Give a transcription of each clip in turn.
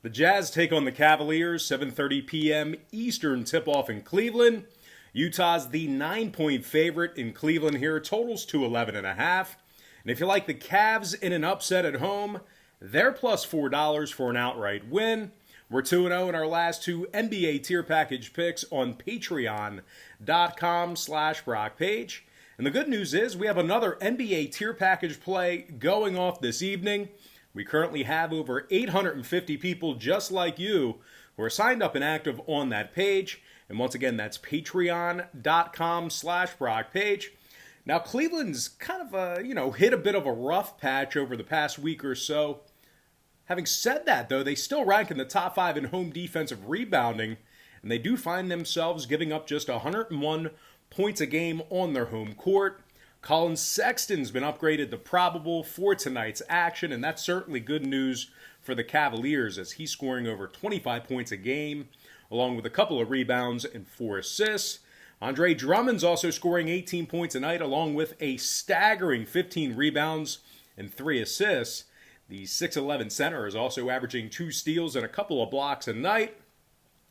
The Jazz take on the Cavaliers, 7:30 p.m. Eastern tip-off in Cleveland. Utah's the 9-point favorite in Cleveland here, totals to 11.5. And if you like the Cavs in an upset at home, they're plus $4 for an outright win. We're 2-0 in our last two NBA tier package picks on patreon.com/BrockPage. And the good news is we have another NBA tier package play going off this evening. We currently have over 850 people just like you who are signed up and active on that page. And once again, that's patreon.com/BrockPage. Now, Cleveland's kind of, hit a bit of a rough patch over the past week or so. Having said that, though, they still rank in the top 5 in home defensive rebounding, and they do find themselves giving up just 101 points a game on their home court. Colin Sexton's been upgraded to probable for tonight's action, and that's certainly good news for the Cavaliers as he's scoring over 25 points a game, along with a couple of rebounds and 4 assists. Andre Drummond's also scoring 18 points a night, along with a staggering 15 rebounds and 3 assists. The 6'11 center is also averaging 2 steals and a couple of blocks a night.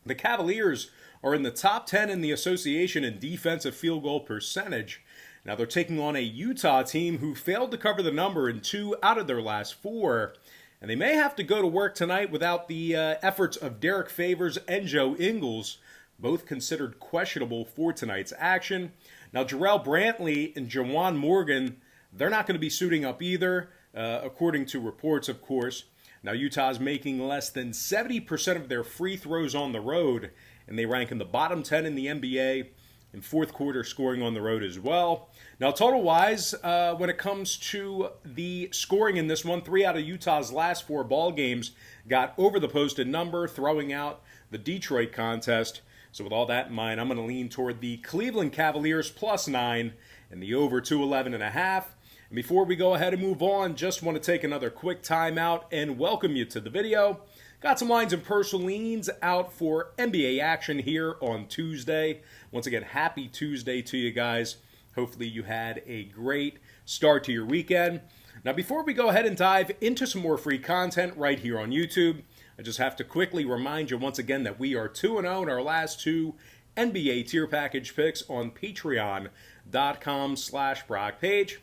The Cavaliers are in the top 10 in the association in defensive field goal percentage. Now they're taking on a Utah team who failed to cover the number in 2 out of their last 4. And they may have to go to work tonight without the efforts of Derek Favors and Joe Ingles, both considered questionable for tonight's action. Now Jarrell Brantley and Jawan Morgan, they're not going to be suiting up either, according to reports, of course. Now Utah's making less than 70% of their free throws on the road, and they rank in the bottom 10 in the NBA. In fourth quarter scoring on the road as well. Now, total-wise, when it comes to the scoring in this one, 3 out of Utah's last 4 ball games got over the posted number, throwing out the Detroit contest. So with all that in mind, I'm going to lean toward the Cleveland Cavaliers plus 9 and the over 211.5. And before we go ahead and move on, just want to take another quick timeout and welcome you to the video. Got some lines and personal leans out for NBA action here on Tuesday. Once again, happy Tuesday to you guys. Hopefully you had a great start to your weekend. Now, before we go ahead and dive into some more free content right here on YouTube, I just have to quickly remind you once again that we are 2-0 in our last 2 NBA tier package picks on patreon.com/BrockPage.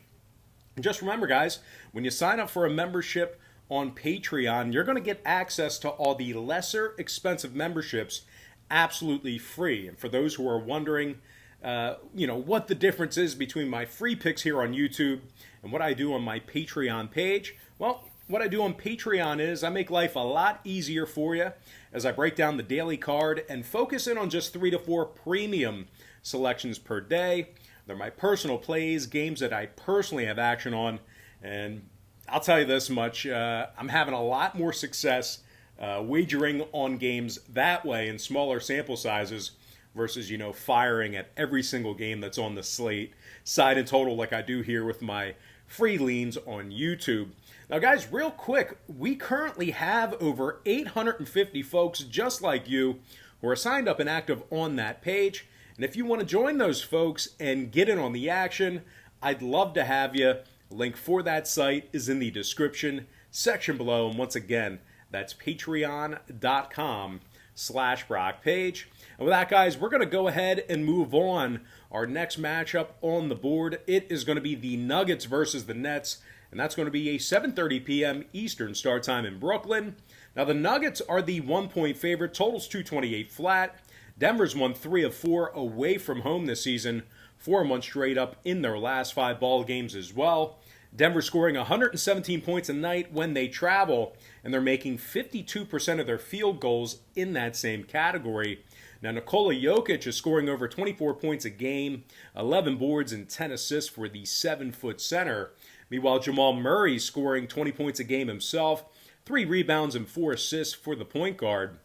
And just remember, guys, when you sign up for a membership on Patreon, you're going to get access to all the lesser expensive memberships absolutely free. And for those who are wondering, what the difference is between my free picks here on YouTube and what I do on my Patreon page, well, what I do on Patreon is I make life a lot easier for you as I break down the daily card and focus in on just 3 to 4 premium selections per day. They're my personal plays, games that I personally have action on, and I'll tell you this much, I'm having a lot more success wagering on games that way in smaller sample sizes versus, firing at every single game that's on the slate, side and total like I do here with my free leans on YouTube. Now, guys, real quick, we currently have over 850 folks just like you who are signed up and active on that page. And if you want to join those folks and get in on the action, I'd love to have you. Link for that site is in the description section below. And once again, that's patreon.com/BrockPage. And with that, guys, we're going to go ahead and move on. Our next matchup on the board, it is going to be the Nuggets versus the Nets. And that's going to be a 7:30 p.m. Eastern start time in Brooklyn. Now, the Nuggets are the 1-point favorite. Totals 228 flat. Denver's won 3 of 4 away from home this season. 4-1 straight up in their last 5 ball games as well. Denver scoring 117 points a night when they travel, and they're making 52% of their field goals in that same category. Now, Nikola Jokic is scoring over 24 points a game, 11 boards and 10 assists for the 7-foot center. Meanwhile, Jamal Murray scoring 20 points a game himself, 3 rebounds and 4 assists for the point guard.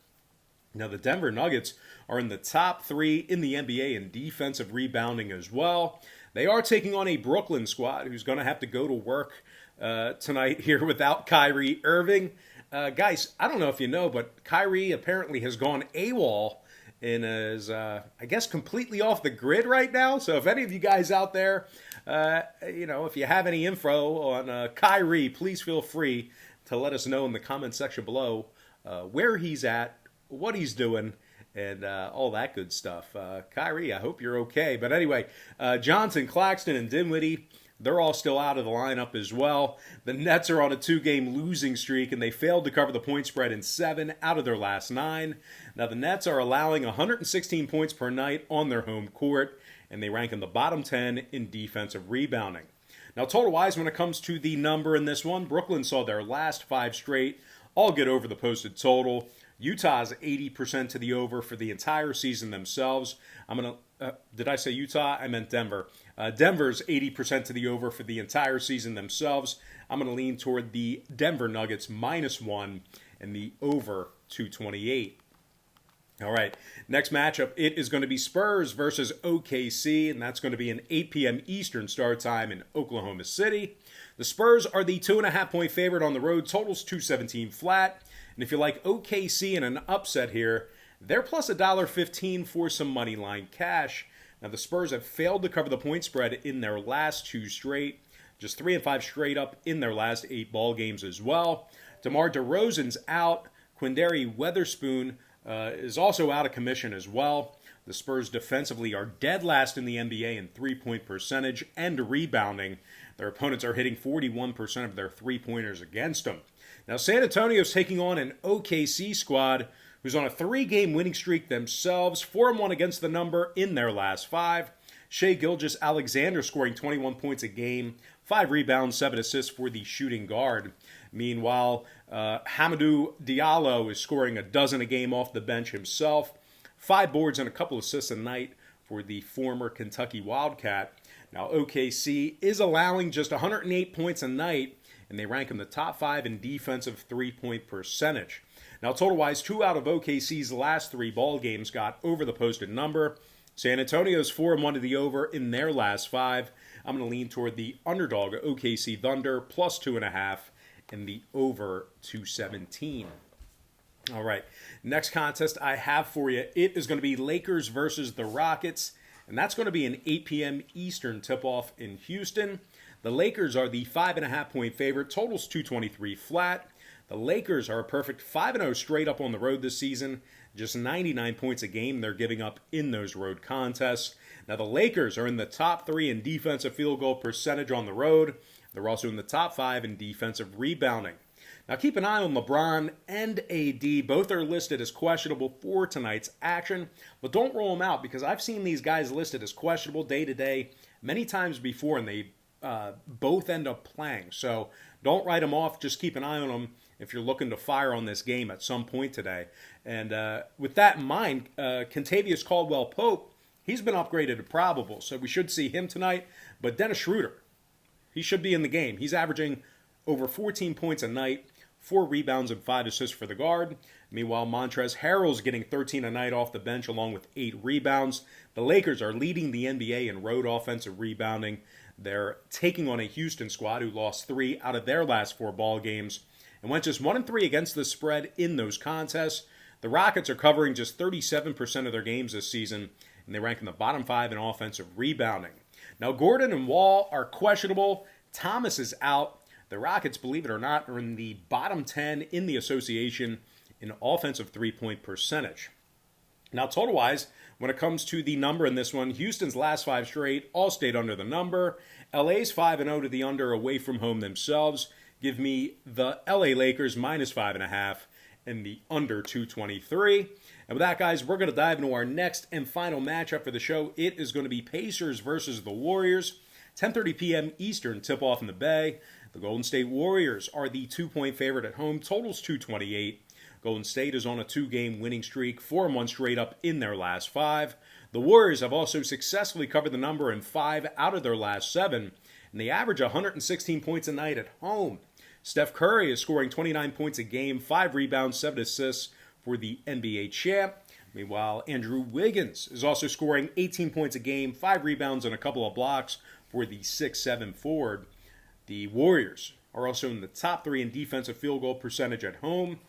Now, the Denver Nuggets are in the top 3 in the NBA in defensive rebounding as well. They are taking on a Brooklyn squad who's going to have to go to work tonight here without Kyrie Irving. Guys, I don't know if you know, but Kyrie apparently has gone AWOL and is, completely off the grid right now. So if any of you guys out there, if you have any info on Kyrie, please feel free to let us know in the comment section below. where he's at, what he's doing, and all that good stuff. Kyrie, I hope you're okay. But anyway, Johnson, Claxton, and Dinwiddie, they're all still out of the lineup as well. The Nets are on a 2-game losing streak, and they failed to cover the point spread in 7 out of their last 9. Now, the Nets are allowing 116 points per night on their home court, and they rank in the bottom 10 in defensive rebounding. Now, total-wise, when it comes to the number in this one, Brooklyn saw their last 5 straight all get over the posted total. Utah's 80% to the over for the entire season themselves. Did I say Utah? I meant Denver. Denver's 80% to the over for the entire season themselves. I'm going to lean toward the Denver Nuggets -1 and the over 228. All right, next matchup, it is going to be Spurs versus OKC, and that's going to be an 8 p.m. Eastern start time in Oklahoma City. The Spurs are the 2.5-point favorite on the road, totals 217 flat. And if you like OKC in an upset here, they're plus $1.15 for some money line cash. Now, the Spurs have failed to cover the point spread in their last 2 straight, just 3 and 5 straight up in their last 8 ball games as well. DeMar DeRozan's out. Quindary Weatherspoon is also out of commission as well. The Spurs defensively are dead last in the NBA in 3-point percentage and rebounding. Their opponents are hitting 41% of their 3-pointers against them. Now, San Antonio's taking on an OKC squad who's on a 3-game winning streak themselves, 4-1 against the number in their last 5. Shai Gilgeous-Alexander scoring 21 points a game, 5 rebounds, 7 assists for the shooting guard. Meanwhile, Hamidou Diallo is scoring a dozen a game off the bench himself, 5 boards and a couple assists a night for the former Kentucky Wildcat. Now, OKC is allowing just 108 points a night, and they rank in the top 5 in defensive 3-point percentage. Now, total-wise, 2 out of OKC's last 3 ball games got over the posted number. San Antonio's 4-1 to the over in their last 5. I'm going to lean toward the underdog OKC Thunder plus 2.5 and the over 217. All right, next contest I have for you, it is going to be Lakers versus the Rockets, and that's going to be an 8 p.m. Eastern tip-off in Houston. The Lakers are the 5.5-point favorite, totals 223 flat. The Lakers are a perfect 5-0 straight up on the road this season, just 99 points a game they're giving up in those road contests. Now, the Lakers are in the top 3 in defensive field goal percentage on the road. They're also in the top 5 in defensive rebounding. Now, keep an eye on LeBron and AD. Both are listed as questionable for tonight's action, but don't roll them out because I've seen these guys listed as questionable day-to-day many times before, and they both end up playing. So don't write them off. Just keep an eye on them if you're looking to fire on this game at some point today. And with that in mind, Kentavious Caldwell-Pope, he's been upgraded to probable, so we should see him tonight. But Dennis Schroeder, he should be in the game. He's averaging over 14 points a night, 4 rebounds and 5 assists for the guard. Meanwhile, Montrezl Harrell's getting 13 a night off the bench along with 8 rebounds. The Lakers are leading the NBA in road offensive rebounding. They're taking on a Houston squad who lost 3 out of their last 4 ball games and went just 1-3 against the spread in those contests. The Rockets are covering just 37% of their games this season, and they rank in the bottom 5 in offensive rebounding. Now, Gordon and Wall are questionable. Thomas is out. The Rockets, believe it or not, are in the bottom 10 in the association in offensive 3-point percentage. Now, total-wise, when it comes to the number in this one, Houston's last 5 straight all stayed under the number. LA's 5-0 to the under away from home themselves. Give me the LA Lakers -5.5 and the under 223. And with that, guys, we're going to dive into our next and final matchup for the show. It is going to be Pacers versus the Warriors. 10:30 p.m. Eastern tip-off in the Bay. The Golden State Warriors are the 2-point favorite at home. Totals 228. Golden State is on a 2-game winning streak, 4-1 straight up in their last 5. The Warriors have also successfully covered the number in 5 out of their last 7, and they average 116 points a night at home. Steph Curry is scoring 29 points a game, 5 rebounds, 7 assists for the NBA champ. Meanwhile, Andrew Wiggins is also scoring 18 points a game, 5 rebounds, and a couple of blocks for the 6'7" forward. The Warriors are also in the top 3 in defensive field goal percentage at home.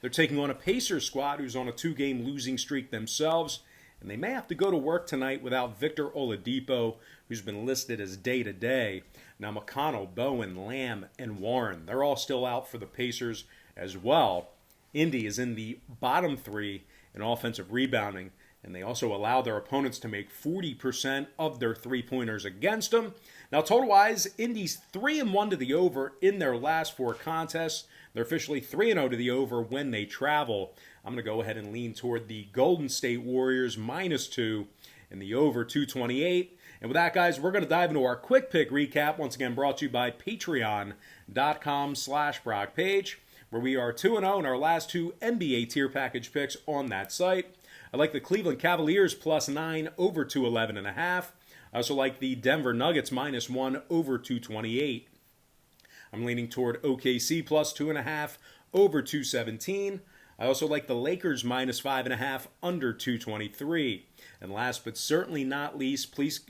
They're taking on a Pacers squad who's on a 2-game losing streak themselves, and they may have to go to work tonight without Victor Oladipo, who's been listed as day-to-day. Now, McConnell, Bowen, Lamb, and Warren, they're all still out for the Pacers as well. Indy is in the bottom 3 in offensive rebounding, and they also allow their opponents to make 40% of their three-pointers against them. Now, total-wise, Indy's 3-1 to the over in their last 4 contests. They're officially 3-0 to the over when they travel. I'm going to go ahead and lean toward the Golden State Warriors -2 and the over 228. And with that, guys, we're going to dive into our quick pick recap, once again brought to you by patreon.com/BrockPage, where we are 2-0 in our last 2 NBA tier package picks on that site. I like the Cleveland Cavaliers +9 over 211.5. I also like the Denver Nuggets -1 over 228. I'm leaning toward OKC +2.5 over 217. I also like the Lakers -5.5 under 223. And last but certainly not least, please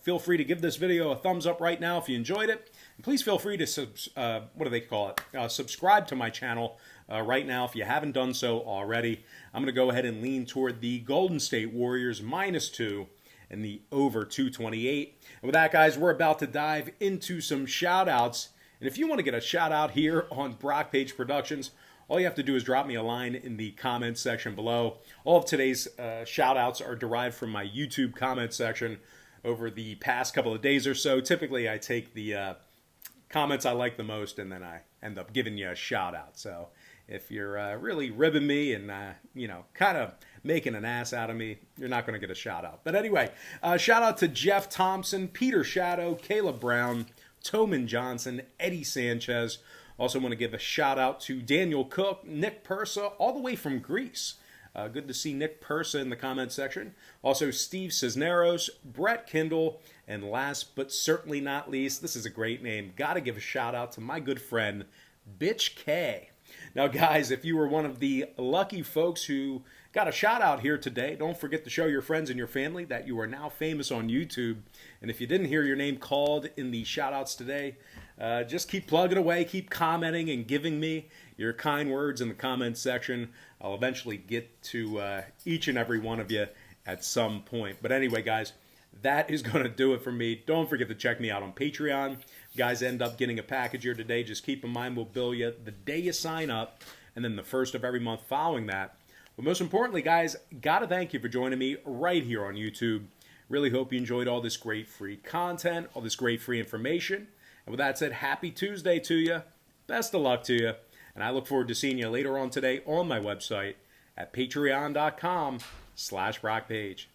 feel free to give this video a thumbs up right now if you enjoyed it. And please feel free to subscribe to my channel right now if you haven't done so already. I'm going to go ahead and lean toward the Golden State Warriors -2 and the over 228. And with that, guys, we're about to dive into some shout-outs. And if you want to get a shout-out here on Brock Page Productions, all you have to do is drop me a line in the comments section below. All of today's shout-outs are derived from my YouTube comment section over the past couple of days or so. Typically, I take the comments I like the most, and then I end up giving you a shout-out. So if you're really ribbing me and, kind of making an ass out of me, you're not going to get a shout-out. But anyway, shout-out to Jeff Thompson, Peter Shadow, Caleb Brown, Toman Johnson, Eddie Sanchez. Also want to give a shout-out to Daniel Cook, Nick Persa, all the way from Greece. Good to see Nick Persa in the comment section. Also, Steve Cisneros, Brett Kindle, and last but certainly not least, this is a great name. Got to give a shout-out to my good friend, Bitch K. Now, guys, if you were one of the lucky folks who got a shout-out here today, don't forget to show your friends and your family that you are now famous on YouTube. And if you didn't hear your name called in the shout-outs today, just keep plugging away, keep commenting and giving me your kind words in the comments section. I'll eventually get to each and every one of you at some point. But anyway, guys, that is going to do it for me. Don't forget to check me out on Patreon. If you guys end up getting a package here today, just keep in mind we'll bill you the day you sign up and then the first of every month following that. But most importantly, guys, got to thank you for joining me right here on YouTube. Really hope you enjoyed all this great free content, all this great free information. And with that said, happy Tuesday to you. Best of luck to you. And I look forward to seeing you later on today on my website at patreon.com/BrockPage.